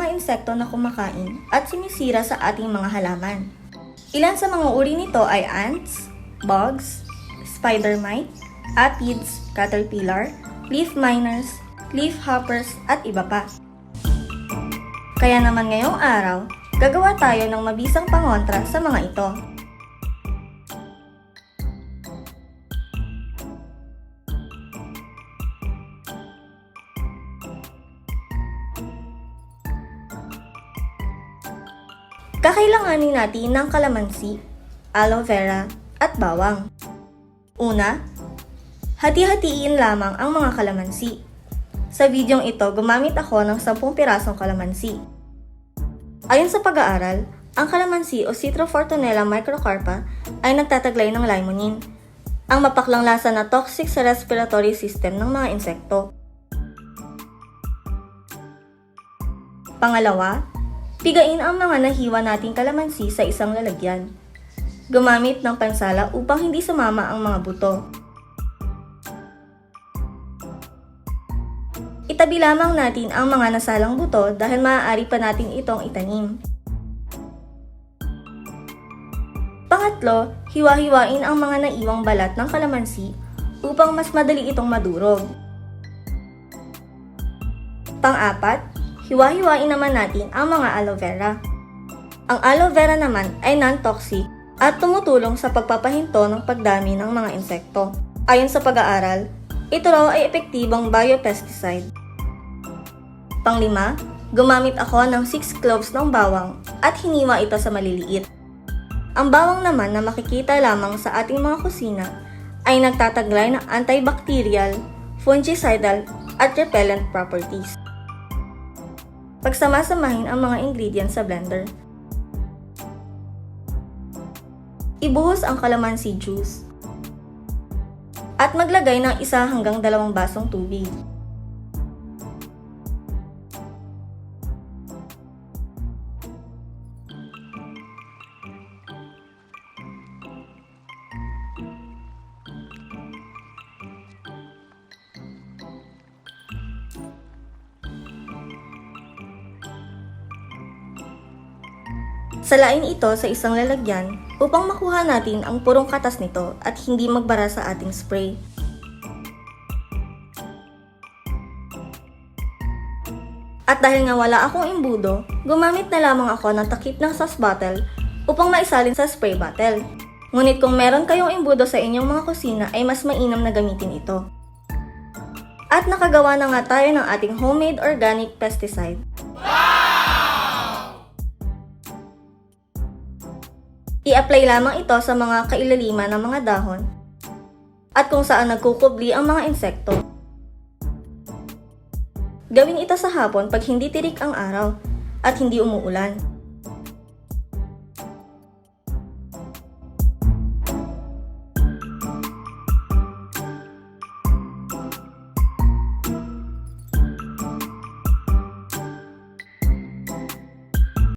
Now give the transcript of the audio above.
mga insekto na kumakain at sinisira sa ating mga halaman. Ilan sa mga uri nito ay ants, bugs, spider mite, aphids, caterpillar, leaf miners, leaf hoppers at iba pa. Kaya naman ngayong araw, gagawa tayo ng mabisang pangontra sa mga ito. Kakailanganin natin ng kalamansi, aloe vera, at bawang. Una, hati-hatiin lamang ang mga kalamansi. Sa videong ito, gumamit ako ng 10 pirasong kalamansi. Ayon sa pag-aaral, ang kalamansi o Citrofortunella microcarpa ay nagtataglay ng limonene, ang mapaklang lasa na toxic sa respiratory system ng mga insekto. Pangalawa, pigain ang mga nahiwa nating kalamansi sa isang lalagyan. Gumamit ng pansala upang hindi sumama ang mga buto. Itabi lamang natin ang mga nasalang buto dahil maaari pa natin itong itanim. Pangatlo, hiwa-hiwain ang mga naiwang balat ng kalamansi upang mas madali itong madurog. Pang-apat, hiwa-hiwain naman natin ang mga aloe vera. Ang aloe vera naman ay non-toxic at tumutulong sa pagpapahinto ng pagdami ng mga insekto. Ayon sa pag-aaral, ito raw ay epektibong biopesticide. Panglima, gumamit ako ng 6 cloves ng bawang at hiniwa ito sa maliliit. Ang bawang naman na makikita lamang sa ating mga kusina ay nagtataglay ng antibacterial, fungicidal at repellent properties. Pagsamasamahin ang mga ingredients sa blender. Ibuhos ang calamansi juice. At maglagay ng 1 hanggang 2 basong tubig. Salain ito sa isang lalagyan upang makuha natin ang purong katas nito at hindi magbara sa ating spray. At dahil nga wala akong imbudo, gumamit na lamang ako ng takip ng sauce bottle upang maisalin sa spray bottle. Ngunit kung meron kayong imbudo sa inyong mga kusina ay mas mainam na gamitin ito. At nakagawa na nga tayo ng ating homemade organic pesticide. I-apply lamang ito sa mga kailaliman ng mga dahon at kung saan nagkukubli ang mga insekto. Gawin ito sa hapon pag hindi tirik ang araw at hindi umuulan.